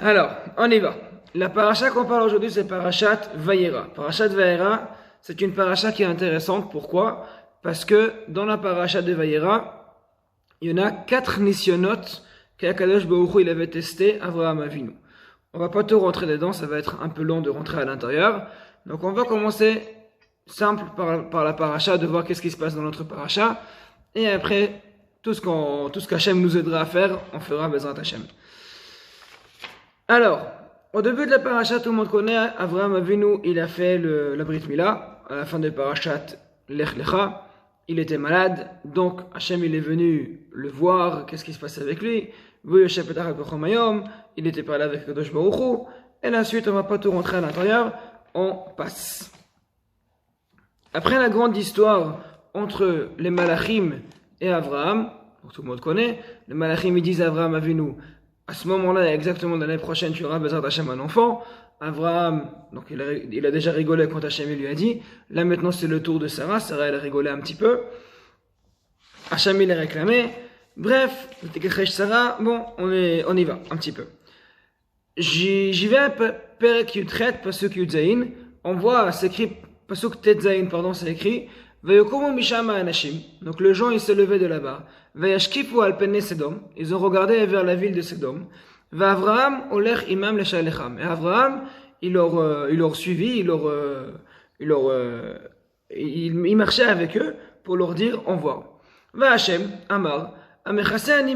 Alors, on y va. La paracha qu'on parle aujourd'hui, c'est Parashat Vayera. Parashat Vayera, c'est une paracha qui est intéressante. Pourquoi? Parce que dans la paracha de Vayera, il y en a 4 nisyonotes qu'Akadosh Baruch Hu il avait testé Avraham Avinu. On va pas tout rentrer dedans, ça va être un peu long de rentrer à l'intérieur. Donc on va commencer simple par la paracha, de voir qu'est-ce qui se passe dans notre paracha. Et après, tout ce qu'Hachem nous aidera à faire, on fera Bezrat Hachem. Alors, au début de la paracha, tout le monde connaît, Avraham Avinu, il a fait la Brit Mila, à la fin de parashat Lech Lecha, il était malade, donc Hachem il est venu le voir, qu'est-ce qui se passait avec lui, il était parlé avec Kadosh Baruch Hu, et la suite, on va pas tout rentrer à l'intérieur, on passe. Après la grande histoire entre les Malachim et Avraham, tout le monde connaît, les Malachim ils disent à Avraham Avinu, à ce moment-là, exactement l'année prochaine, tu auras besoin d'Hachem un enfant. Avraham, donc il a déjà rigolé quand Hachem lui a dit. Là maintenant c'est le tour de Sarah. Sarah elle a rigolé un petit peu. Hachem il a réclamé. Bref, Sarah, bon, on y va un petit peu. J'y vais un peu. Perek Yutret, Pasuk Yudzaïn. On voit, c'est écrit, Pasuk Tetzaïn, pardon, c'est écrit. Donc le gens ils se levaient de là-bas. Ils ont regardé vers la ville de Sédom. Et Avraham il leur suivi, il marchait avec eux pour leur dire au revoir. Hachem Amar Hachem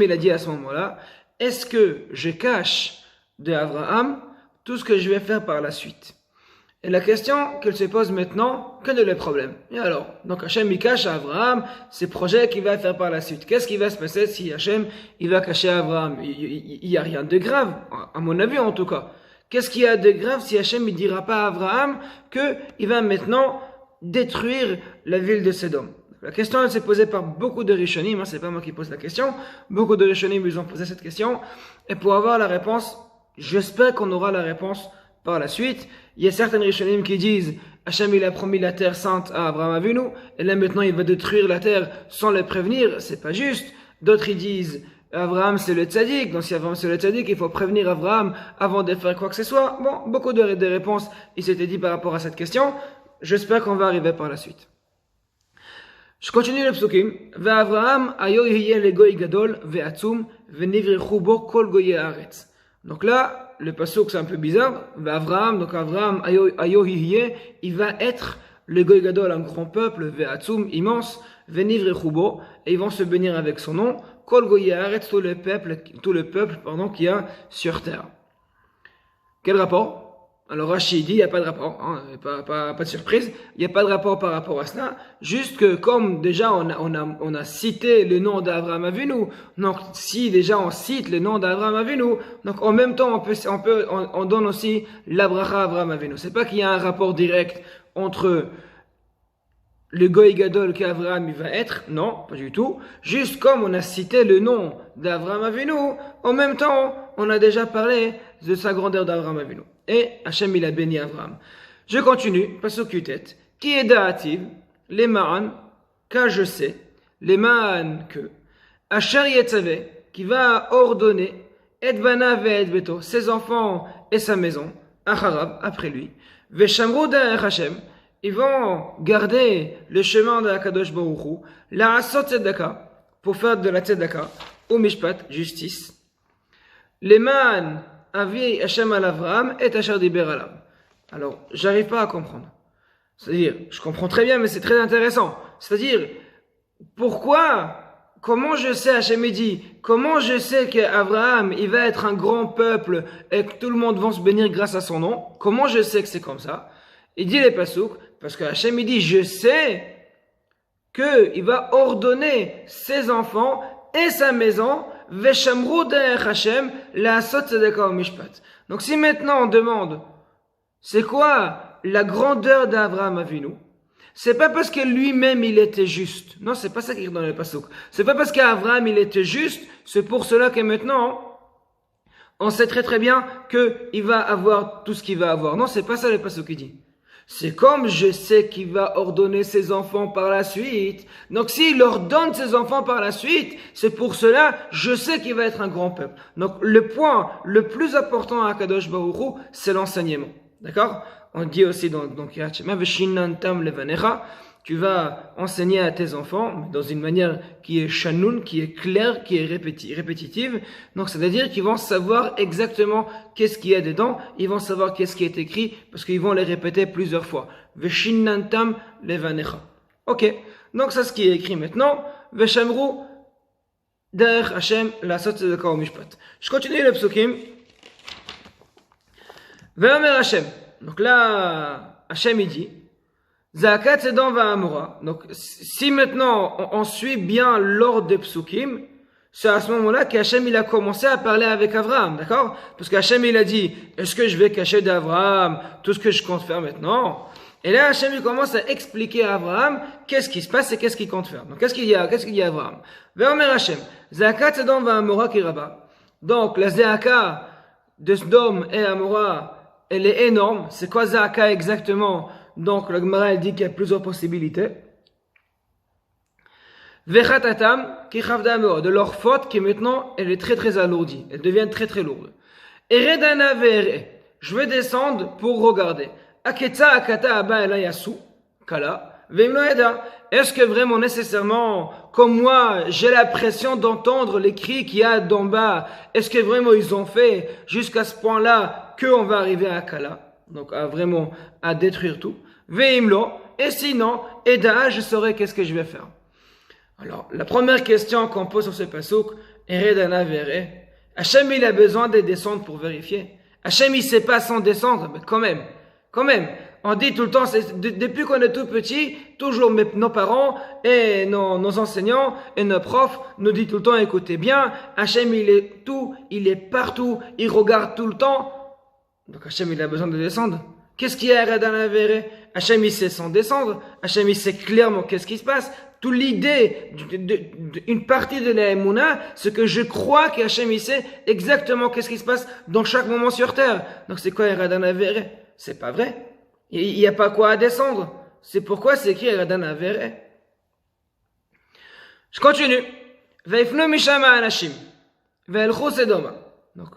il a dit à ce moment-là, est-ce que je cache de Avraham tout ce que je vais faire par la suite? Et la question qu'elle se pose maintenant, quel est le problème? Et alors, donc Hachem il cache à Avraham ses projets qu'il va faire par la suite. Qu'est-ce qui va se passer si Hachem il va cacher à Avraham? Il y a rien de grave, à mon avis en tout cas. Qu'est-ce qu'il y a de grave si Hachem il dira pas à Avraham que il va maintenant détruire la ville de Sédom? La question elle s'est posée par beaucoup de Rishonim, c'est pas moi qui pose la question. Beaucoup de Rishonim ils ont posé cette question. Et pour avoir la réponse, j'espère qu'on aura la réponse par la suite. Il y a certaines Rishonim qui disent Hachem il a promis la terre sainte à Avraham Avinu et là maintenant il va détruire la terre sans le prévenir, c'est pas juste. D'autres ils disent Avraham c'est le tzaddik, donc si Avraham c'est le tzaddik il faut prévenir Avraham avant de faire quoi que ce soit. Bon, beaucoup de réponses il s'était dit par rapport à cette question. J'espère qu'on va arriver par la suite. Je continue le psukim. Ve'Avraham ayo yihye legoy gadol ve'atzum ve'nivrechu bo kol goyei haaretz. Donc là, le pasuk c'est un peu bizarre. Avraham, donc Avraham, ayo hihiye, il va être le goy gadol, un grand peuple, ve'atzum, immense, ve'nivrechu bo, et ils vont se bénir avec son nom, kol goyei haaretz, tout le peuple, qu'il y a sur terre. Quel rapport? Alors Rashi dit, il n'y a pas de rapport, hein, pas de surprise, il n'y a pas de rapport par rapport à cela, juste que comme déjà on a cité le nom d'Avraham Avinu, donc si déjà on cite le nom d'Avraham Avinu, donc en même temps on donne aussi la bracha à Avraham Avinu. C'est pas qu'il y a un rapport direct entre le Goy Gadol qu'Avraham il va être, non, pas du tout, juste comme on a cité le nom d'Avraham Avinu, en même temps on a déjà parlé de sa grandeur d'Avraham Avinu. Et Hachem il a béni Avraham. Je continue, pasuk Yutet. Qui est da'ativ, les ma'an, car je sais, les ma'an que, Asher Yetzave, qui va ordonner, et bana ve et beto, ses enfants et sa maison, acharab, après lui, veshamru da'er Hachem, ils vont garder le chemin de Akadosh Baruch Hu, la asot tzedaka, pour faire de la tzedaka, ou mishpat, justice. Les ma'an, Avi Hachem al Avraham et Asher diber alav. Alors, j'arrive pas à comprendre. C'est-à-dire, je comprends très bien, mais c'est très intéressant. C'est-à-dire, comment je sais, Hachem dit, comment je sais qu'Avraham, il va être un grand peuple et que tout le monde va se bénir grâce à son nom? Comment je sais que c'est comme ça? Il dit les pasuk, parce que Hachem il dit, je sais qu'il va ordonner ses enfants et sa maison Veshamru derech Hashem la'asot tzedaka u'mishpat. Donc si maintenant on demande c'est quoi la grandeur d'Avraham Avinu, c'est pas parce que lui-même il était juste. Non, c'est pas ça qu'il dit dans le pasuk. C'est pas parce qu'Avraham il était juste, c'est pour cela que maintenant on sait très très bien qu'il va avoir tout ce qu'il va avoir. Non, c'est pas ça le pasuk qui dit. C'est comme je sais qu'il va ordonner ses enfants par la suite. Donc s'il ordonne ses enfants par la suite, c'est pour cela, je sais qu'il va être un grand peuple. Donc le point le plus important à Kadosh Baruch Hu, c'est l'enseignement. D'accord? On dit aussi dans Kiryat Shema, Veshinantam levanecha, tu vas enseigner à tes enfants dans une manière qui est shanoun, qui est claire, qui est répétitive. Donc, c'est-à-dire qu'ils vont savoir exactement qu'est-ce qu'il y a dedans. Ils vont savoir qu'est-ce qui est écrit parce qu'ils vont les répéter plusieurs fois. Veshinantam levanecha. Ok. Donc, c'est ce qui est écrit maintenant. Veshamru derech Hashem lasot tzedaka umishpat. Je continue le psukim. Ve'omer Hashem. Donc là, Hashem il dit Zakat Sedom Va'amora. Donc, si maintenant on suit bien l'ordre des psukim, c'est à ce moment-là qu'Hachem il a commencé à parler avec Abraham, d'accord? Parce qu'Hachem il a dit, est-ce que je vais cacher d'Abraham tout ce que je compte faire maintenant? Et là, Hachem il commence à expliquer à Abraham qu'est-ce qui se passe et qu'est-ce qu'il compte faire. Donc, qu'est-ce qu'il y a Abraham? Ve'omer Hachem, Zakat Sedom Va'amora kiraba. Donc, la Zaka de Sodome et Amora, elle est énorme. C'est quoi Zaka exactement? Donc, le Gemara dit qu'il y a plusieurs possibilités. Vechatatam, qui chavda de leur faute qui maintenant, elle est très très alourdie. Elle devient très très lourde. Eredana vere, je vais descendre pour regarder. Aketsa akata aba elayasu, kala, vemloeda. Est-ce que vraiment nécessairement, comme moi, j'ai la pression d'entendre les cris qu'il y a d'en bas? Est-ce que vraiment ils ont fait jusqu'à ce point-là qu'on va arriver à Kala? Donc, à détruire tout. Veimlo, et sinon, Eda, je saurai qu'est-ce que je vais faire. Alors, la première question qu'on pose sur ce pasuk, Eredana vere, Hachem, il a besoin de descendre pour vérifier. Hachem, il sait pas sans descendre, mais quand même. On dit tout le temps, depuis qu'on est tout petit, toujours nos parents et nos enseignants et nos profs nous disent tout le temps, écoutez bien, Hachem, il est tout, il est partout, il regarde tout le temps. Donc Hachem il a besoin de descendre. Qu'est-ce qu'il y a dans la vérité? Hachem il sait sans descendre. Hachem il sait clairement qu'est-ce qui se passe. Toute l'idée d'une partie de la Emouna, c'est que je crois qu'Hachem il sait exactement qu'est-ce qui se passe dans chaque moment sur terre. Donc c'est quoi dans la vérité? C'est pas vrai. Il n'y a pas quoi à descendre. C'est pourquoi c'est écrit dans la vérité. Je continue. Veifnu mishama anashim. Veilchu sedoma. Donc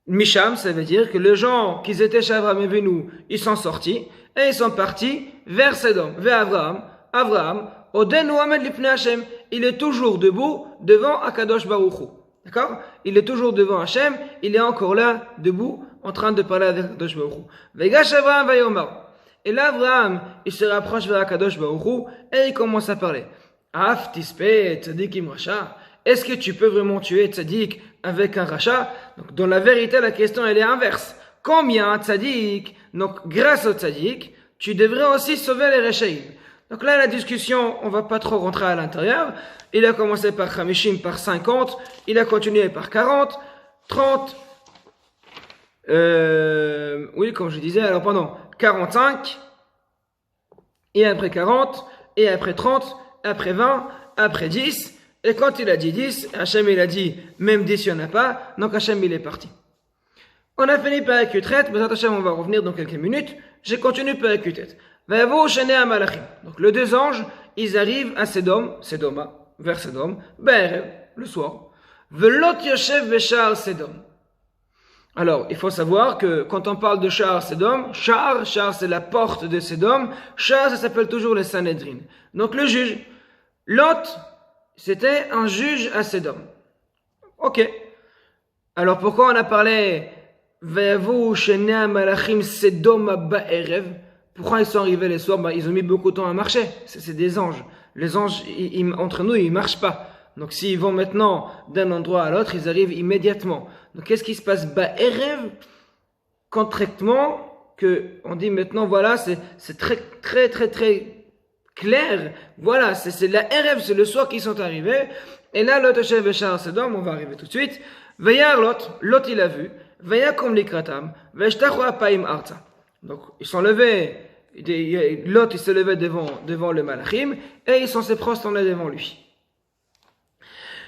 Misham, ça veut dire que les gens qui étaient chez Abraham et Avinu, ils sont sortis et ils sont partis vers Sedom, vers Abraham. Abraham, Oden Ouamed Lipne Hashem, il est toujours debout devant Akadosh Baruch Hu. D'accord? Il est toujours devant Hashem, il est encore là, debout, en train de parler avec Akadosh Baruch Hu. Vegash Abraham Vayomar. Et là, Abraham, il se rapproche vers Akadosh Baruch Hu et il commence à parler. Af Tispe Tzadikim Rasha. Est-ce que tu peux vraiment tuer Tzadik avec un rachat? Donc, dans la vérité, la question, elle est inverse. Combien un Tzadik, donc grâce au Tzadik, tu devrais aussi sauver les Rechaïm? Donc là, la discussion, on va pas trop rentrer à l'intérieur. Il a commencé par Hamishim, par 50. Il a continué par 40, 30. Oui, comme je disais, alors pardon, 45. Et après 40. Et après 30. Après 20. Après 10. Et quand il a dit 10, Hachem il a dit, même 10 il n'y en a pas, donc Hachem il est parti. On a fini par Q-tret, mais Hachem on va revenir dans quelques minutes. J'ai continué par Q-tret. Donc les deux anges, ils arrivent à Sedoma, vers Sedom, le soir. Velot Yoshev Beshar Sedom. Alors, il faut savoir que quand on parle de Shar Sedom, Shar c'est la porte de Sedom, Shar ça s'appelle toujours le Sanhedrin. Donc le juge, Lot, c'était un juge à Sedom. Ok. Alors pourquoi on a parlé Ve'avu Shenei Malachim Sedom Ba'erev? Pourquoi ils sont arrivés les soirs? Ils ont mis beaucoup de temps à marcher. C'est des anges. Les anges, entre nous, ils marchent pas. Donc s'ils vont maintenant d'un endroit à l'autre, ils arrivent immédiatement. Donc qu'est-ce qui se passe? Ba'erev, concrètement, que on dit maintenant, voilà, c'est très très très très clair, voilà, c'est la RF, c'est le soir qu'ils sont arrivés, et là, Lot Yoshev Beshar Sedom, on va arriver tout de suite, Vayar Lot il a vu, Vayakom Likratam, Veshtachu Apaim Arza. Donc, ils sont levés, Lot il s'est levé devant le Malachim, et ils sont se prosternés devant lui.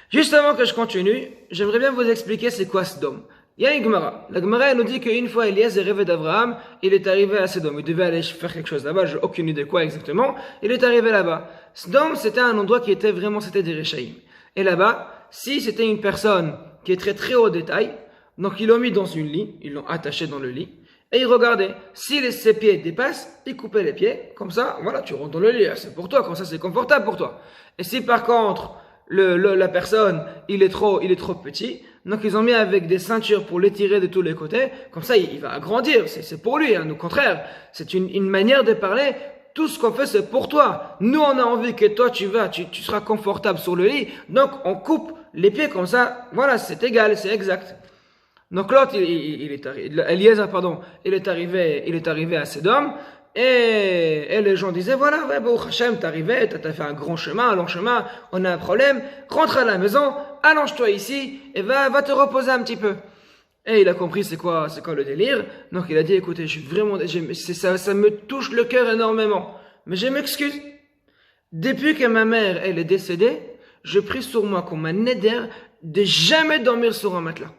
Juste avant que je continue, j'aimerais bien vous expliquer c'est quoi Sedom. Il y a une Gemara. La Gemara, elle nous dit qu'une fois Eliezer rêvait d'Abraham, il est arrivé à Sodome. Il devait aller faire quelque chose là-bas, j'ai aucune idée quoi exactement. Il est arrivé là-bas. Sodome, c'était un endroit qui était vraiment, c'était des Réchaïm. Et là-bas, si c'était une personne qui est très très haut détail, donc ils l'ont mis dans une lit, ils l'ont attaché dans le lit, et ils regardaient. Si ses pieds dépassent, ils coupaient les pieds, comme ça, voilà, tu rentres dans le lit, c'est pour toi, comme ça c'est confortable pour toi. Et si par contre, la personne, il est trop petit, donc ils ont mis avec des ceintures pour l'étirer de tous les côtés, comme ça il va agrandir, c'est pour lui, hein, au contraire, c'est une manière de parler, tout ce qu'on fait c'est pour toi, nous on a envie que toi tu seras confortable sur le lit, donc on coupe les pieds comme ça, voilà, c'est égal, c'est exact. Donc l'autre, Eliezer, il est arrivé à Sodome, et les gens disaient, voilà, ouais, bon, Hachem, t'es arrivé, t'as fait un grand chemin, un long chemin, on a un problème, rentre à la maison, allonge-toi ici, et va te reposer un petit peu. Et il a compris c'est quoi le délire, donc il a dit, écoutez, ça me touche le cœur énormément, mais je m'excuse. Depuis que ma mère, elle est décédée, je prie sur moi comme un neder de jamais dormir sur un matelas.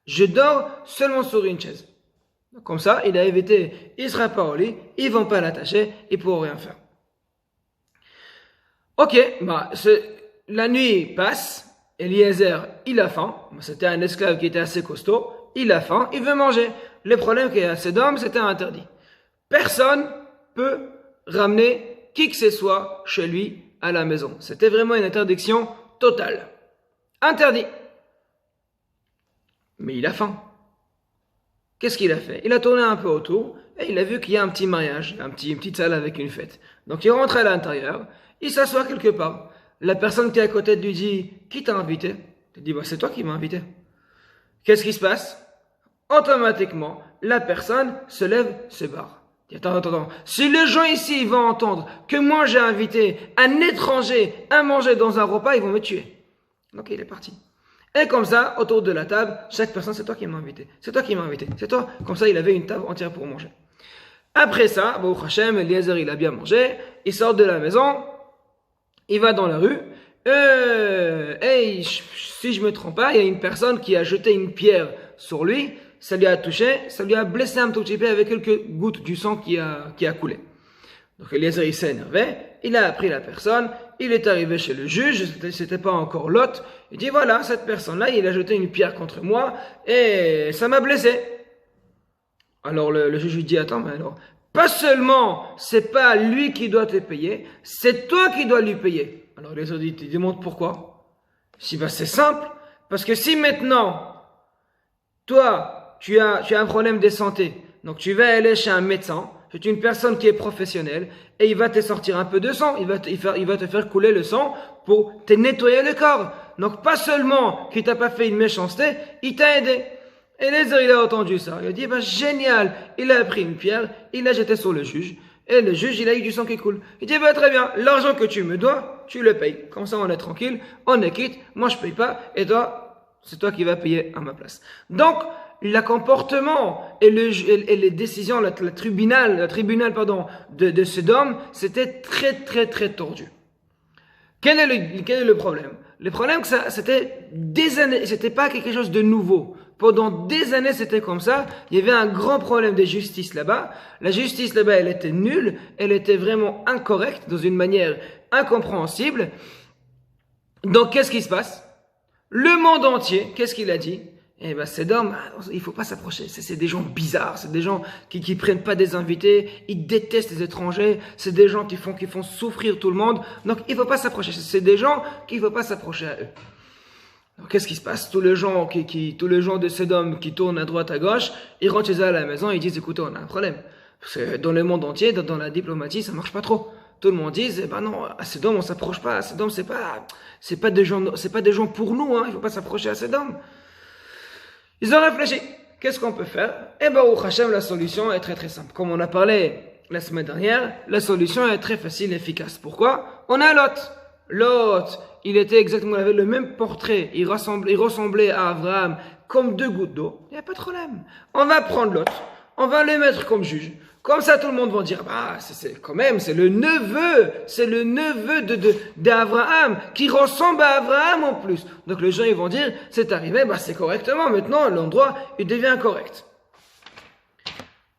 Je dors seulement sur une chaise. Comme ça, il a évité, il ne sera pas au lit, ils ne vont pas l'attacher, il ne pourront rien faire. Ok, la nuit passe, Eliezer, il a faim, c'était un esclave qui était assez costaud, il a faim, il veut manger. Le problème qu'il y a à Sodome, c'était interdit. Personne peut ramener qui que ce soit chez lui à la maison. C'était vraiment une interdiction totale. Interdit. Mais il a faim. Qu'est-ce qu'il a fait? Il a tourné un peu autour et il a vu qu'il y a un petit mariage, une petite salle avec une fête. Donc il rentre à l'intérieur, il s'assoit quelque part. La personne qui est à côté lui dit, qui t'a invité? Il dit, c'est toi qui m'as invité. Qu'est-ce qui se passe? Automatiquement, la personne se lève, se barre. Il dit, attends. Si les gens ici vont entendre que moi j'ai invité un étranger à manger dans un repas, ils vont me tuer. Donc il est parti. Et comme ça, autour de la table, chaque personne, c'est toi qui m'as invité. C'est toi qui m'as invité. C'est toi. Comme ça, il avait une table entière pour manger. Après ça, Baruch Hashem, Eliezer, il a bien mangé. Il sort de la maison. Il va dans la rue. Et si je me trompe pas, il y a une personne qui a jeté une pierre sur lui. Ça lui a touché. Ça lui a blessé un tout petit peu avec quelques gouttes du sang qui a coulé. Donc Eliezer, il s'est énervé. Il a appris la personne. Il est arrivé chez le juge, c'était pas encore Lot. Il dit voilà, cette personne-là, il a jeté une pierre contre moi et ça m'a blessé. Alors le juge lui dit attends, mais alors, pas seulement c'est pas lui qui doit te payer, c'est toi qui dois lui payer. Alors les autres il demande pourquoi. Si c'est simple, parce que si maintenant toi tu as un problème de santé, donc tu vas aller chez un médecin. C'est une personne qui est professionnelle et il va te sortir un peu de sang, il va te faire couler le sang pour te nettoyer le corps. Donc pas seulement qu'il t'a pas fait une méchanceté, il t'a aidé. Et Eliezer, il a entendu ça, il a dit génial, il a pris une pierre, il l'a jeté sur le juge et le juge il a eu du sang qui coule. Il dit très bien, l'argent que tu me dois, tu le payes. Comme ça on est tranquille, on est quitte, moi je paye pas et toi, c'est toi qui vas payer à ma place. Donc le comportement et les décisions, le tribunal de Sodome, c'était très très très tordu. Quel est le problème? Le problème que c'était des années, c'était pas quelque chose de nouveau. Pendant des années, c'était comme ça. Il y avait un grand problème de justice là-bas. La justice là-bas, elle était nulle, elle était vraiment incorrecte, dans une manière incompréhensible. Donc, qu'est-ce qui se passe? Le monde entier, qu'est-ce qu'il a dit? Sodome, il faut pas s'approcher. C'est des gens bizarres, c'est des gens qui prennent pas des invités, ils détestent les étrangers, c'est des gens qui font souffrir tout le monde. Donc il faut pas s'approcher. C'est des gens qu'il faut pas s'approcher à eux. Donc qu'est-ce qui se passe? Tous les gens de Sodome qui tournent à droite à gauche, ils rentrent chez eux à la maison, ils disent écoutez, on a un problème. Parce que dans le monde entier, dans la diplomatie, ça marche pas trop. Tout le monde dit non, à Sodome on s'approche pas. À Sodome c'est pas des gens pour nous, hein. Il faut pas s'approcher à Sodome. Ils ont réfléchi. Qu'est-ce qu'on peut faire? Baruch Hashem, la solution est très très simple. Comme on a parlé la semaine dernière, la solution est très facile et efficace. Pourquoi? On a Lot. Lot, il avait le même portrait. Il ressemblait à Abraham comme deux gouttes d'eau. Il n'y a pas de problème. On va prendre Lot. On va le mettre comme juge. Comme ça, tout le monde va dire, bah, quand même, c'est le neveu d'Abraham, qui ressemble à Abraham en plus. Donc les gens, ils vont dire, c'est arrivé, bah, c'est correctement, maintenant, l'endroit, il devient correct.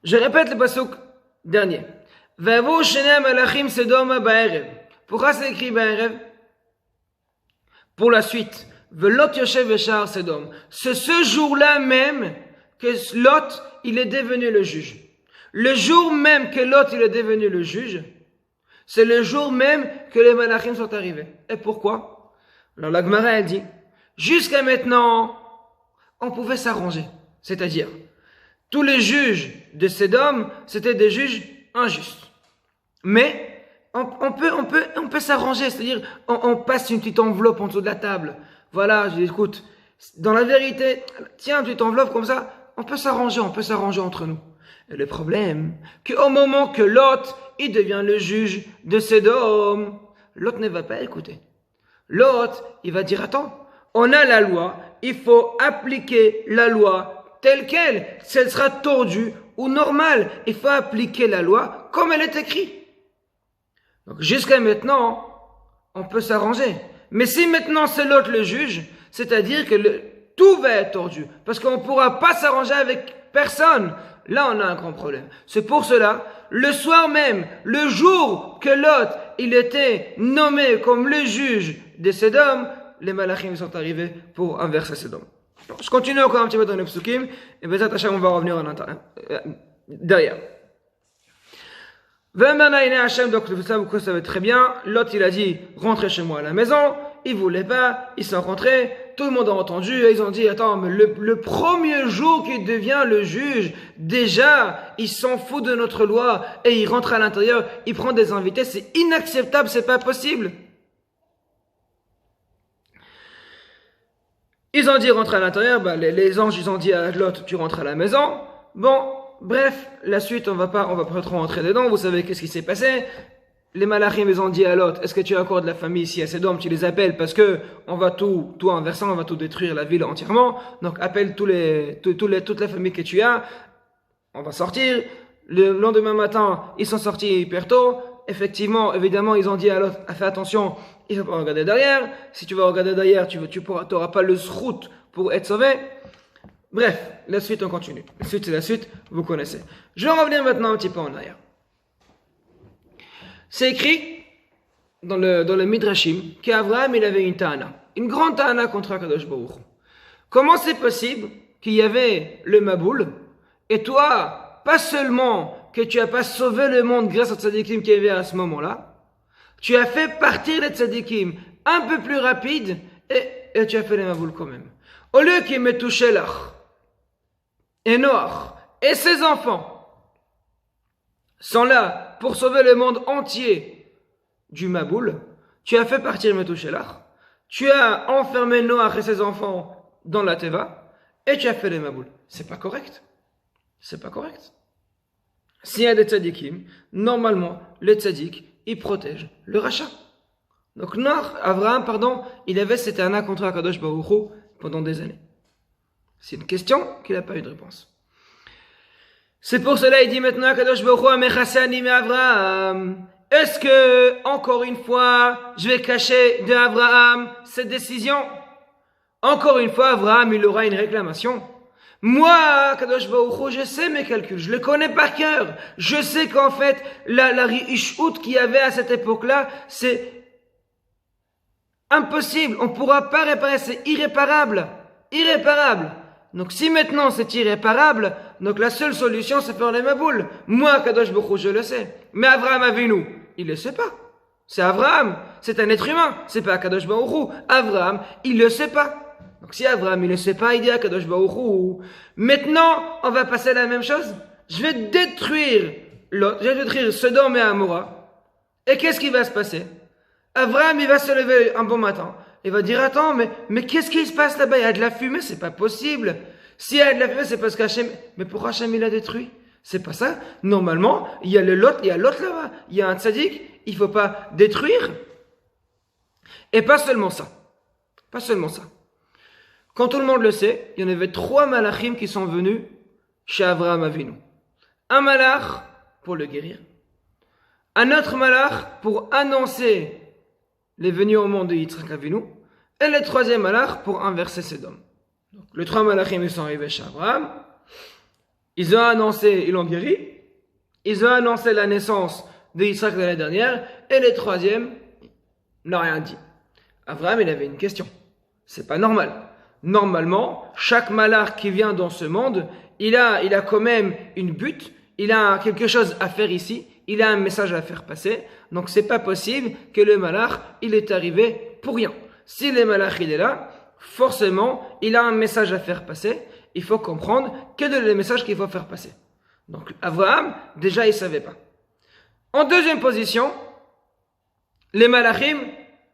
Je répète le pasuk dernier. Vavo shenem alachim sedoma ba'erev. Pourquoi c'est écrit ba'erev? Pour la suite. Velot yoshev veshar sedom. C'est ce jour-là même que Lot, il est devenu le juge. Le jour même que Lot, il est devenu le juge, c'est le jour même que les malachim sont arrivés. Et pourquoi? Alors la Gemara, elle dit, jusqu'à maintenant, on pouvait s'arranger. C'est-à-dire, tous les juges de Sédom, c'était des juges injustes. Mais, on peut s'arranger. C'est-à-dire, on passe une petite enveloppe en dessous de la table. Voilà, je dis, écoute, dans la vérité, tiens, une petite enveloppe comme ça, on peut s'arranger entre nous. Et le problème, qu'au moment que Lot, il devient le juge de Sédom, Lot ne va pas écouter. Lot, il va dire, attends, on a la loi, il faut appliquer la loi telle qu'elle. Si elle sera tordue ou normale, il faut appliquer la loi comme elle est écrite. Donc jusqu'à maintenant, on peut s'arranger. Mais si maintenant c'est Lot le juge, c'est-à-dire que tout va être tordu. Parce qu'on ne pourra pas s'arranger avec personne. Là, on a un grand problème. C'est pour cela, le soir même, le jour que Lot, il était nommé comme le juge de Sédom, les malachim sont arrivés pour inverser Sédom. Je continue encore un petit peu dans les psukim, et Bezat Hashem, on va revenir derrière. Donc vous savez très bien, Lot il a dit rentrez chez moi à la maison, il voulait pas, ils sont rentrés, tout le monde a entendu, et ils ont dit attends, mais le premier jour qu'il devient le juge, déjà il s'en fout de notre loi et il rentre à l'intérieur, il prend des invités, c'est inacceptable, c'est pas possible. Ils ont dit rentre à l'intérieur, bah, les anges ils ont dit à Lot tu rentres à la maison, bon. Bref, la suite, on va pas trop rentrer dedans. Vous savez qu'est-ce qui s'est passé? Les malachim, ils ont dit à Lot, est-ce que tu as encore de la famille ici à Sédom? Tu les appelles parce que on va tout inversant, on va tout détruire la ville entièrement. Donc, appelle toute la famille que tu as. On va sortir. Le lendemain matin, ils sont sortis hyper tôt. Effectivement, évidemment, ils ont dit à Lot, fais attention, il ne faut pas regarder derrière. Si tu vas regarder derrière, tu n'auras pas le srout pour être sauvé. Bref, la suite on continue. La suite c'est la suite, vous connaissez. Je vais revenir maintenant un petit peu en arrière. C'est écrit dans le Midrashim qu'Abraham il avait une ta'ana, une grande ta'ana contre Akadosh Baruch Hu. Comment c'est possible qu'il y avait le Maboul et toi, pas seulement que tu n'as pas sauvé le monde grâce aux tzadikim qu'il y avait à ce moment-là, tu as fait partir les tzadikim un peu plus rapide et tu as fait les Maboul quand même. Au lieu qu'ils me touchaient là, et Noach et ses enfants sont là pour sauver le monde entier du Maboul, tu as fait partir Metouchelach, tu as enfermé Noach et ses enfants dans la Teva, et tu as fait les Maboul. C'est pas correct. C'est pas correct. S'il y a des tzadikim, normalement, les tzadik, ils protègent le rachat. Donc Abraham, il avait cette ta'ana contre Akadosh Baruch Hu pendant des années. C'est une question qu'il n'a pas eu de réponse. C'est pour cela il dit maintenant Akadosh Baruch Hu Amechassani me Avraham. Est-ce que, encore une fois, je vais cacher de Abraham cette décision? Encore une fois, Abraham, il aura une réclamation. Moi, Akadosh Baruch Hu, je sais mes calculs, je les connais par cœur. Je sais qu'en fait, la richout qu'il y avait à cette époque-là, c'est impossible. On ne pourra pas réparer, c'est irréparable. Irréparable. Donc si maintenant c'est irréparable, donc la seule solution c'est faire les maboules. Moi, Kadosh Baruch Hu, je le sais. Mais Abraham Avinu, il le sait pas. C'est Abraham, c'est un être humain, c'est pas Kadosh Baruch Hu. Abraham, il le sait pas. Donc si Abraham il le sait pas, il dit à Kadosh Baruch Hu. Maintenant, on va passer à la même chose. Je vais détruire Sodome et Amora. Et qu'est-ce qui va se passer? Abraham, il va se lever un bon matin. Il va dire, attends, mais qu'est-ce qui se passe là-bas? Il y a de la fumée, c'est pas possible. S'il y a de la fumée, c'est parce qu'Hachem... Mais pourquoi Hachem il a détruit? C'est pas ça. Normalement, il y a l'autre là-bas. Il y a un tzaddik, il faut pas détruire. Et pas seulement ça. Pas seulement ça. Quand tout le monde le sait, il y en avait 3 malachim qui sont venus chez Abraham Avinu. Un malach, pour le guérir. Un autre malach pour annoncer les venues au monde de Yitzhak Avinu. Et le troisième malach pour inverser Sodome. Donc, les trois malachim ils sont arrivés chez Abraham. Ils ont annoncé, ils l'ont guéri. Ils ont annoncé la naissance de Yitzhak l'année dernière. Et le troisième n'a rien dit. Abraham, il avait une question. C'est pas normal. Normalement, chaque malach qui vient dans ce monde, il a quand même une but. Il a quelque chose à faire ici. Il a un message à faire passer. Donc, c'est pas possible que le malach, il est arrivé pour rien. Si le malach, il est là, forcément, il a un message à faire passer. Il faut comprendre quel est le message qu'il faut faire passer. Donc, Abraham, déjà, il savait pas. En deuxième position, les malachim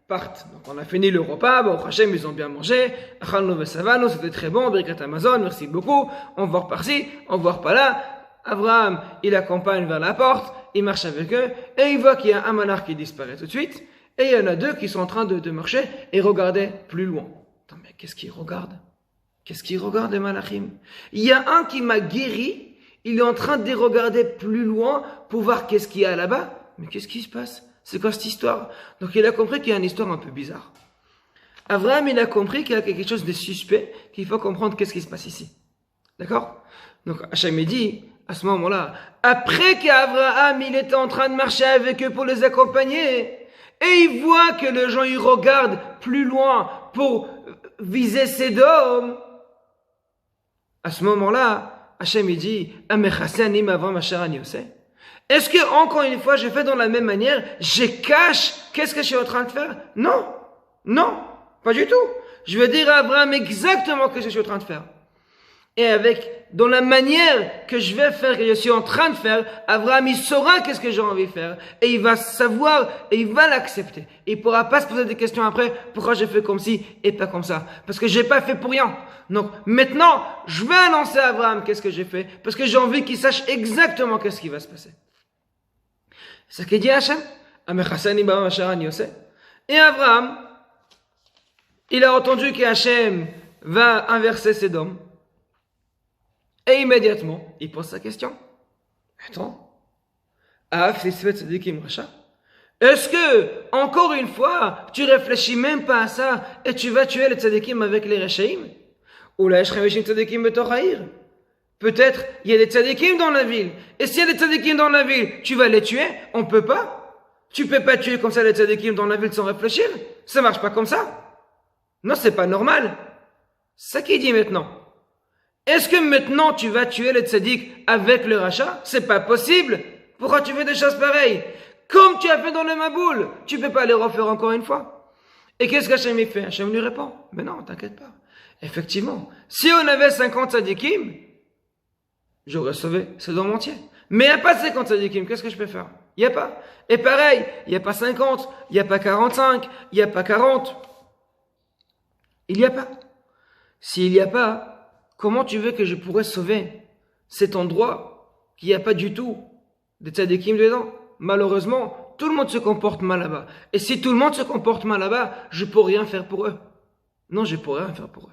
partent. Donc, on a fini le repas. Bon, Hachem, ils ont bien mangé. Achalnu vesavanu, c'était très bon. Birkat Amazon, merci beaucoup. On va par-ci, on va par-là. Abraham, il accompagne vers la porte. Il marche avec eux. Et il voit qu'il y a un malach qui disparaît tout de suite. Et il y en a deux qui sont en train de marcher et regarder plus loin. Attends, mais qu'est-ce qu'ils regardent? Qu'est-ce qu'ils regardent, les malachim? Il y a un qui m'a guéri. Il est en train de regarder plus loin pour voir qu'est-ce qu'il y a là-bas. Mais qu'est-ce qui se passe? C'est quoi cette histoire? Donc il a compris qu'il y a une histoire un peu bizarre. Abraham, il a compris qu'il y a quelque chose de suspect, qu'il faut comprendre qu'est-ce qui se passe ici. D'accord? Donc Hachem dit, à ce moment-là, après qu'Abraham, il était en train de marcher avec eux pour les accompagner, et il voit que les gens, ils regardent plus loin pour viser Sodome, à ce moment-là, Hachem, il dit, est-ce que, encore une fois, je fais dans la même manière, je cache qu'est-ce que je suis en train de faire? Non, non, pas du tout. Je vais dire à Abraham exactement ce que je suis en train de faire. Et dans la manière que je vais faire, que je suis en train de faire, Abraham, il saura qu'est-ce que j'ai envie de faire. Et il va savoir, et il va l'accepter. Il pourra pas se poser des questions après, pourquoi j'ai fait comme ci et pas comme ça. Parce que j'ai pas fait pour rien. Donc, maintenant, je vais annoncer à Abraham qu'est-ce que j'ai fait, parce que j'ai envie qu'il sache exactement qu'est-ce qui va se passer. C'est ce qu'il dit Hachem. Et Abraham, il a entendu que Hachem va inverser Sodome. Et immédiatement, il pose sa question. Attends. Est-ce que, encore une fois, tu réfléchis même pas à ça et tu vas tuer les tzadikim avec les Rechaim? Ou la tzadikim betoraïr? Peut-être, il y a des tzadikim dans la ville. Et s'il y a des tzadikim dans la ville, tu vas les tuer? On peut pas. Tu peux pas tuer comme ça les tzadikim dans la ville sans réfléchir. Ça marche pas comme ça. Non, c'est pas normal. C'est ça qu'il dit maintenant. Est-ce que maintenant tu vas tuer les tzadiks avec le rachat? C'est pas possible. Pourquoi tu fais des choses pareilles? Comme tu as fait dans le Maboul, tu peux pas les refaire encore une fois. Et qu'est-ce qu'Hachem y fait? Hachem lui répond, mais non, t'inquiète pas. Effectivement, si on avait 50 tzadikim, j'aurais sauvé Sodome entier. Mais il n'y a pas de 50 tzadikim, qu'est-ce que je peux faire? Il n'y a pas. Et pareil, il n'y a pas 50, il n'y a pas 45, il n'y a pas 40. Il n'y a pas. S'il n'y a pas, comment tu veux que je pourrais sauver cet endroit qu'il n'y a pas du tout de tzadikim dedans? Malheureusement, tout le monde se comporte mal là-bas. Et si tout le monde se comporte mal là-bas, je ne peux rien faire pour eux. Non, je ne peux rien faire pour eux.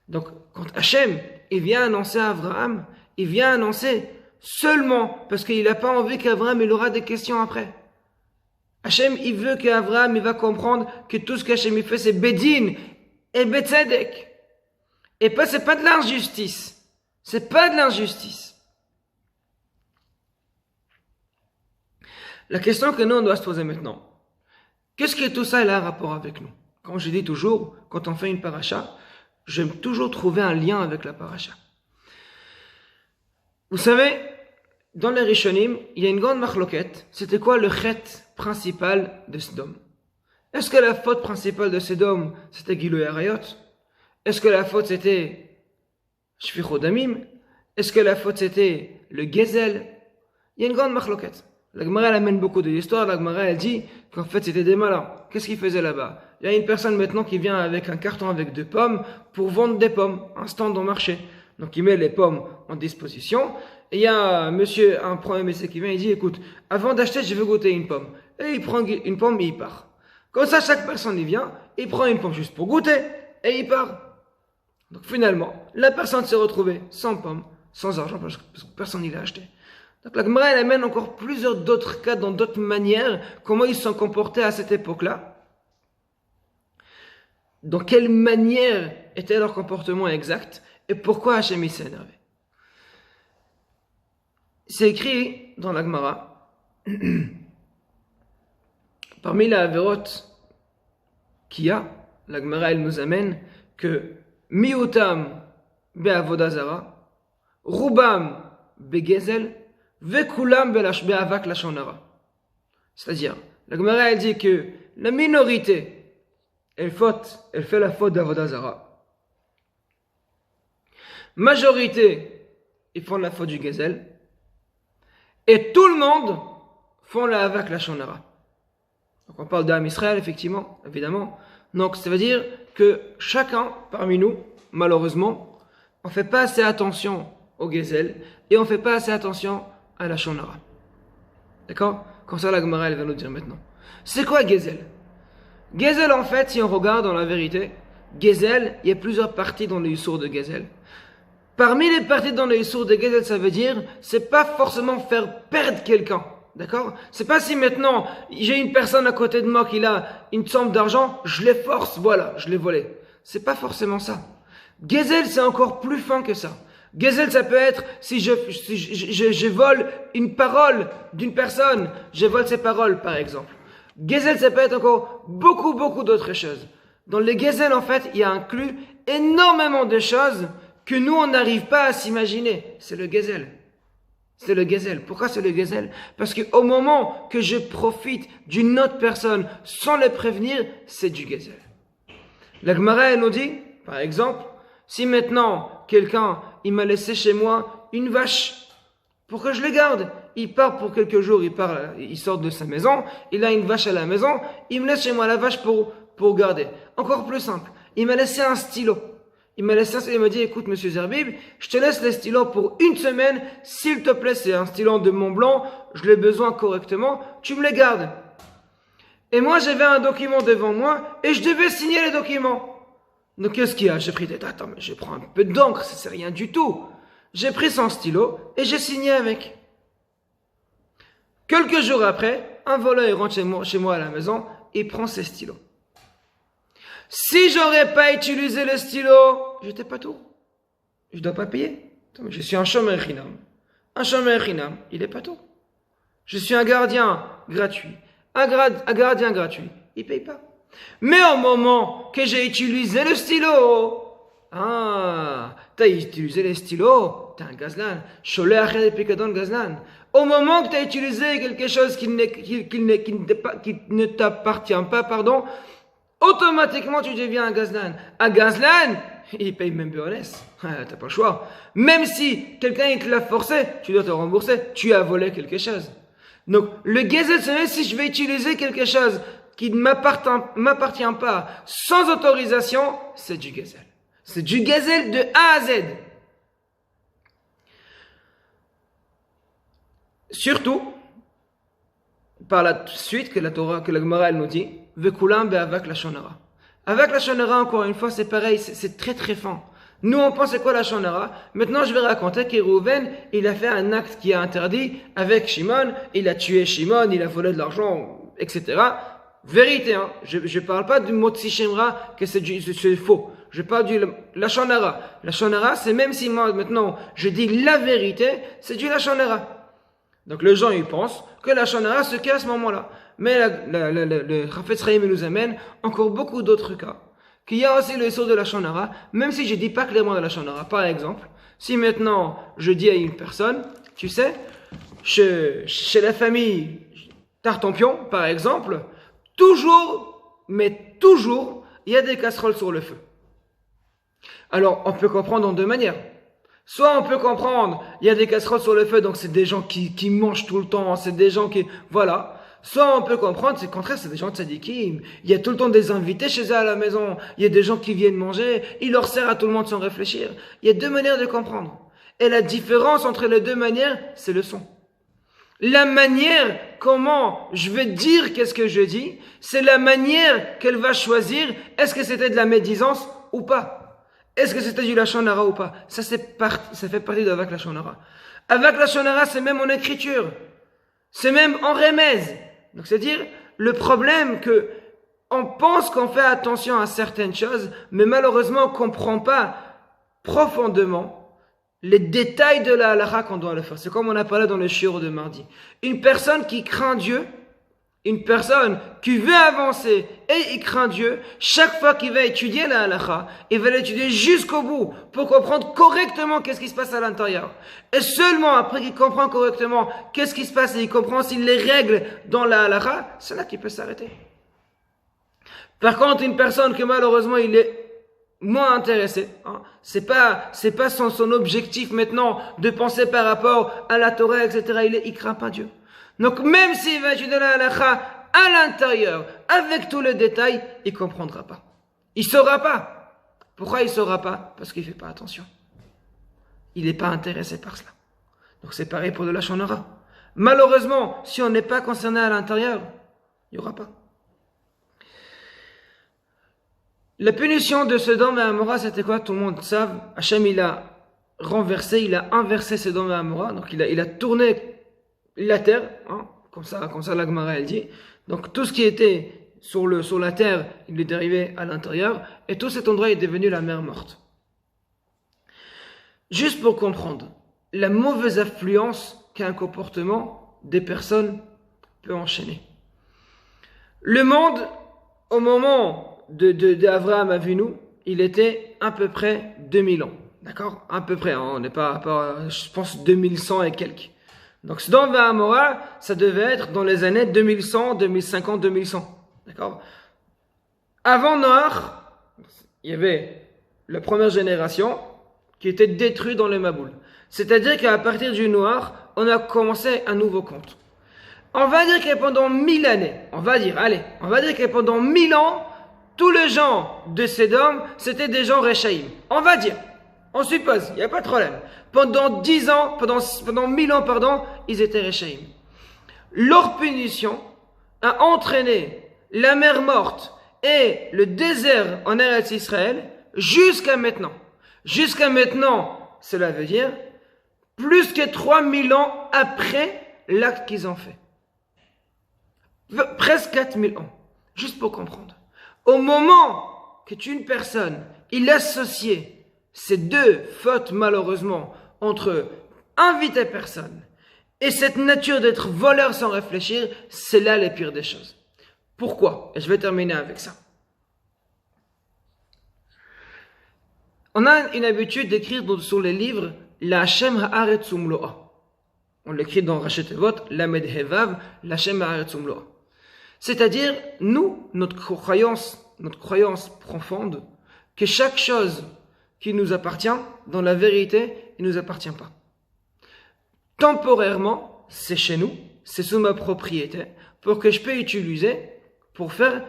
Donc, quand Hachem, il vient annoncer à Abraham, il vient annoncer seulement parce qu'il n'a pas envie qu'Abraham il aura des questions après. Hachem, il veut qu'Abraham il va comprendre que tout ce qu'Hachem il fait, c'est Bedin et Betzedek. Et pas, c'est pas de l'injustice. C'est pas de l'injustice. La question que nous, on doit se poser maintenant. Qu'est-ce que tout ça a un rapport avec nous? Comme je dis toujours, quand on fait une paracha, j'aime toujours trouver un lien avec la paracha. Vous savez, dans les Rishonim, il y a une grande machloket. C'était quoi le chet principal de Sodome? Est-ce que la faute principale de Sodome, c'était Giloui Arayot? Est-ce que la faute c'était Shfichut Damim? Est-ce que la faute c'était le Gezel? Il y a une grande machloket. La Gemara elle amène beaucoup d'histoires. La Gemara elle dit qu'en fait c'était des malins. Qu'est-ce qu'ils faisaient là-bas? Il y a une personne maintenant qui vient avec un carton avec 2 pommes pour vendre des pommes, un stand au marché. Donc il met les pommes en disposition. Et il y a un premier monsieur qui vient, il dit écoute, avant d'acheter je veux goûter une pomme. Et il prend une pomme et il part. Comme ça chaque personne il vient, il prend une pomme juste pour goûter et il part. Donc finalement, la personne s'est retrouvée sans pomme, sans argent parce que personne n'y l'a acheté. Donc la Gemara, elle amène encore plusieurs d'autres cas, dans d'autres manières, comment ils se sont comportés à cette époque-là. Dans quelle manière était leur comportement exact et pourquoi Hachem s'est énervé. C'est écrit dans la Gemara, parmi les averot qu'il y a, la Gemara elle nous amène que miutam be'avoda zara, rubam be'gezel, ve'kulam be'avak lashon hara. C'est-à-dire, la Gemara elle dit que la minorité elle fait la faute d'avoda zara. Majorité, ils font la faute du gezel. Et tout le monde font la avak lashon hara. Donc on parle d'Am Israël, effectivement, évidemment. Donc ça veut dire que chacun parmi nous, malheureusement, on ne fait pas assez attention au gezel et on ne fait pas assez attention à la lashon hara. D'accord? Comme ça la Gemara elle va nous dire maintenant. C'est quoi gezel? Gezel en fait, si on regarde dans la vérité, gezel, il y a plusieurs parties dans le yisur de gezel. Parmi les parties dans le yisur de gezel, ça veut dire, c'est pas forcément faire perdre quelqu'un. D'accord? C'est pas si maintenant, j'ai une personne à côté de moi qui a une somme d'argent, je les force, voilà, je l'ai volé. C'est pas forcément ça. Gezel, c'est encore plus fin que ça. Gezel, ça peut être, si je vole une parole d'une personne, je vole ses paroles, par exemple. Gezel, ça peut être encore beaucoup d'autres choses. Dans les gezel, en fait, il y a inclus énormément de choses que nous, on n'arrive pas à s'imaginer. C'est le gezel. C'est le gezel. Pourquoi c'est le gezel? Parce qu'au moment que je profite d'une autre personne sans le prévenir, c'est du gezel. La Gemara, elle nous dit, par exemple, si maintenant, quelqu'un, il m'a laissé chez moi une vache, pour que je les garde. Il part pour quelques jours, il sort de sa maison, il a une vache à la maison, il me laisse chez moi la vache pour garder. Encore plus simple, il m'a laissé un stylo. Il m'a dit, écoute monsieur Zerbib, je te laisse les stylos pour une semaine, s'il te plaît, c'est un stylo de Mont Blanc, je l'ai besoin correctement, tu me les gardes. Et moi j'avais un document devant moi, et je devais signer les documents. Donc qu'est-ce qu'il y a? J'ai pris attends, mais je prends un peu d'encre, c'est rien du tout. J'ai pris son stylo, et j'ai signé avec. Quelques jours après, un voleur il rentre chez moi à la maison, il prend ses stylos. Si j'aurais pas utilisé le stylo, j'étais pas tout. Je dois pas payer. Je suis un shomer chinam. Un shomer chinam, il est pas tout. Je suis un gardien gratuit. Un gardien gratuit, il paye pas. Mais au moment que j'ai utilisé le stylo, t'as utilisé les stylos, t'es un gazlan. Sholé achel pikadon gazlan. Au moment que tu as utilisé quelque chose qui ne t'appartient pas, pardon, automatiquement tu deviens un gazlan. Un gazlan, il paye même béonès. T'as pas le choix. Même si quelqu'un il te l'a forcé, tu dois te rembourser. Tu as volé quelque chose. Donc le gezel, c'est même si je vais utiliser quelque chose qui ne m'appartient pas sans autorisation, c'est du gezel. C'est du gezel de A à Z. Surtout, par la suite que la Gemara elle nous dit, Vekulam be'avak lashon hara. Avec lashon hara, encore une fois, c'est pareil, c'est très très fin. Nous, on pense c'est quoi lashon hara? Maintenant, je vais raconter que Reuven, il a fait un acte qui est interdit avec Shimon, il a tué Shimon, il a volé de l'argent, etc. Vérité, hein. Je parle pas du mot Shemra que c'est faux. Je parle du lashon hara. Lashon hara, c'est même si moi, maintenant, je dis la vérité, c'est du lashon hara. Donc les gens ils pensent que la lashon hara se casse à ce moment-là. Mais le Chafetz Chaim nous amène encore beaucoup d'autres cas. Qu'il y a aussi le yisur de la lashon hara, même si je dis pas clairement de la lashon hara. Par exemple, si maintenant je dis à une personne, tu sais, chez la famille Tartampion, par exemple, toujours, il y a des casseroles sur le feu. Alors on peut comprendre en deux manières. Soit on peut comprendre, il y a des casseroles sur le feu, donc c'est des gens qui mangent tout le temps, c'est des gens qui... Voilà. Soit on peut comprendre, c'est le contraire, c'est des gens de tzadikim. Il y a tout le temps des invités chez eux à la maison. Il y a des gens qui viennent manger, ils leur servent à tout le monde sans réfléchir. Il y a deux manières de comprendre. Et la différence entre les deux manières, c'est le son. La manière comment je vais dire qu'est-ce que je dis, c'est la manière qu'elle va choisir, est-ce que c'était de la médisance ou pas. Est-ce que c'était du Lachon Hara ou pas? Ça fait partie d'Avak Lachon Hara. Avak Lachon Hara, c'est même en écriture. C'est même en remèze. Donc, c'est-à-dire, le problème que on pense qu'on fait attention à certaines choses, mais malheureusement, on ne comprend pas profondément les détails de la halakha qu'on doit le faire. C'est comme on a parlé dans le shiur de mardi. Une personne qui craint Dieu, une personne qui veut avancer et il craint Dieu, chaque fois qu'il va étudier la halakha, il va l'étudier jusqu'au bout pour comprendre correctement qu'est-ce qui se passe à l'intérieur. Et seulement après qu'il comprend correctement qu'est-ce qui se passe et il comprend aussi les règles dans la halakha, c'est là qu'il peut s'arrêter. Par contre, une personne que malheureusement il est moins intéressé, hein, c'est pas son objectif maintenant de penser par rapport à la Torah, etc. Il craint pas Dieu. Donc même s'il va étudier la halakha à l'intérieur, avec tous les détails, il comprendra pas. Il saura pas. Pourquoi il saura pas? Parce qu'il fait pas attention. Il n'est pas intéressé par cela. Donc c'est pareil pour le Lachon Hara. Malheureusement, si on n'est pas concerné à l'intérieur, il n'y aura pas. La punition de Sodome et Amora, c'était quoi? Tout le monde sait. Hachem, il a inversé Sodome et Amora. Donc il a tourné la terre, hein, comme ça la Gemara elle dit. Donc tout ce qui était sur la terre, il est dérivé à l'intérieur, et tout cet endroit est devenu la mer morte. Juste pour comprendre la mauvaise influence qu'un comportement des personnes peut enchaîner. Le monde, au moment d'Avraham Avinu, il était à peu près 2000 ans. D'accord? À peu près, hein, on n'est pas, je pense, 2100 et quelques. Donc, Sodome et Amora, ça devait être dans les années 2100, 2050, 2100. D'accord? Avant Noach, il y avait la première génération qui était détruite dans le Maboul. C'est-à-dire qu'à partir du Noach, on a commencé un nouveau compte. On va dire que pendant 1000 années, on va dire que pendant 1000 ans, tous les gens de Sodome, c'était des gens Réchaïm. On va dire. On suppose, il n'y a pas de problème. Pendant 10 ans, pendant 1000 ans, pardon, ils étaient Réchaïm. Leur punition a entraîné la mer morte et le désert en Eretz Israël jusqu'à maintenant. Jusqu'à maintenant, cela veut dire plus que 3000 ans après l'acte qu'ils ont fait. Presque 4000 ans. Juste pour comprendre. Au moment que une personne, il associait ces deux fautes malheureusement entre inviter personne et cette nature d'être voleur sans réfléchir, c'est là les pires des choses. Pourquoi? Et je vais terminer avec ça. On a une habitude d'écrire sur les livres la Hashem Haaretz Umloa. On l'écrit dans Rachet Tevot, Lamed Hevav, la Hashem Haaretz Umloa. C'est-à-dire, nous, notre croyance profonde, que chaque chose qui nous appartient, dans la vérité, il ne nous appartient pas. Temporairement, c'est chez nous, c'est sous ma propriété, pour que je puisse utiliser pour faire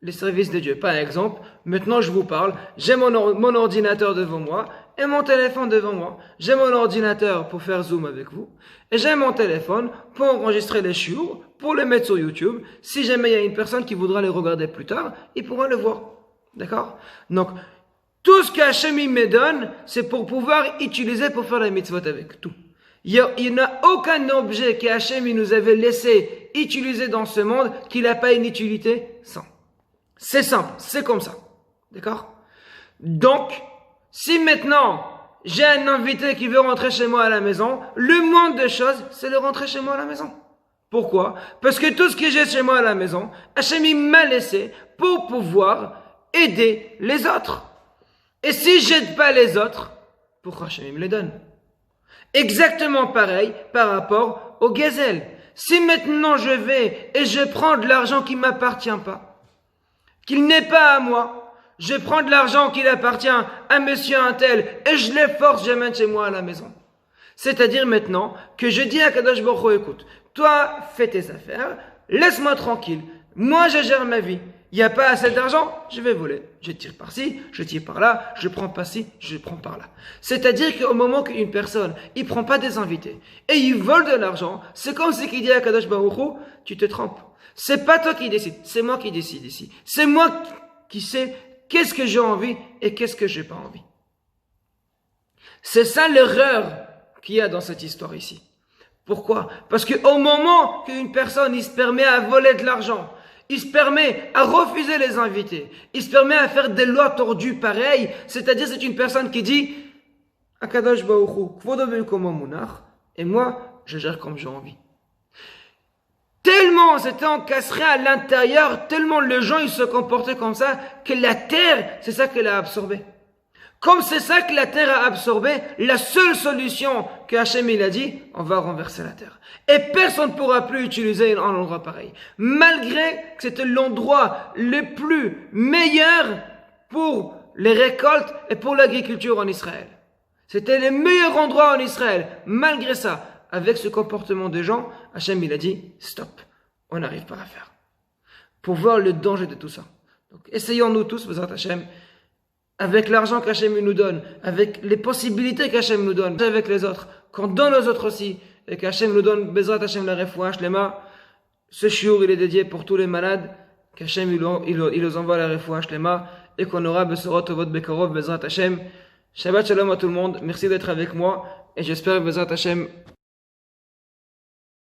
les services de Dieu. Par exemple, maintenant je vous parle, j'ai mon ordinateur devant moi et mon téléphone devant moi. J'ai mon ordinateur pour faire Zoom avec vous et j'ai mon téléphone pour enregistrer les shiurs, pour les mettre sur YouTube. Si jamais il y a une personne qui voudra les regarder plus tard, il pourra le voir. D'accord? Donc, tout ce qu'Hachem me donne, c'est pour pouvoir utiliser pour faire la mitzvot avec tout. Il n'y a aucun objet qu'Hachem nous avait laissé utiliser dans ce monde qui n'a pas une utilité sans. C'est simple, c'est comme ça. D'accord? Donc, si maintenant j'ai un invité qui veut rentrer chez moi à la maison, le moindre de choses, c'est de rentrer chez moi à la maison. Pourquoi? Parce que tout ce que j'ai chez moi à la maison, Hachem m'a laissé pour pouvoir aider les autres. Et si j'aide pas les autres, pourquoi Hachem me les donne? Exactement pareil par rapport au gazelle. Si maintenant je vais et je prends de l'argent qui ne m'appartient pas, qu'il n'est pas à moi, je prends de l'argent qui appartient à monsieur un tel et je les force, j'amène chez moi à la maison. C'est-à-dire maintenant que je dis à Kadosh Baruch Hu, écoute, toi fais tes affaires, laisse-moi tranquille, moi je gère ma vie. Il n'y a pas assez d'argent, je vais voler. Je tire par-ci, je tire par-là, je prends par-ci, je prends par-là. C'est-à-dire qu'au moment qu'une personne, il ne prend pas des invités et il vole de l'argent, c'est comme si il dit à Kadosh Baruch Hu, tu te trompes. C'est pas toi qui décides, c'est moi qui décide ici. C'est moi qui sais qu'est-ce que j'ai envie et qu'est-ce que j'ai pas envie. C'est ça l'erreur qu'il y a dans cette histoire ici. Pourquoi? Parce qu'au moment qu'une personne, il se permet à voler de l'argent, il se permet à refuser les invités, il se permet à faire des lois tordues pareilles, c'est-à-dire c'est une personne qui dit Akadosh Baruch Hu, kvodo be'ukomo munach, et moi, je gère comme j'ai envie. Tellement c'était encastré à l'intérieur, tellement les gens ils se comportaient comme ça, que la terre, c'est ça qu'elle a absorbé. Comme c'est ça que la terre a absorbé, la seule solution que Hachem il a dit, on va renverser la terre. Et personne ne pourra plus utiliser un endroit pareil. Malgré que c'était l'endroit le plus meilleur pour les récoltes et pour l'agriculture en Israël. C'était le meilleur endroit en Israël. Malgré ça, avec ce comportement des gens, Hachem il a dit, stop, on n'arrive pas à faire. Pour voir le danger de tout ça. Donc essayons-nous tous, Bezrat Hachem, avec l'argent qu'Hachem nous donne, avec les possibilités qu'Hachem nous donne, avec les autres, qu'on donne aux autres aussi, et qu'Hachem nous donne, Bezrat Hachem la refoua shlema, ce shiur il est dédié pour tous les malades, qu'Hachem il nous envoie la refoua shlema, et qu'on aura besorot tovot bekorov, Bezrat Hachem. Shabbat shalom à tout le monde, merci d'être avec moi, et j'espère, Bezrat Hachem,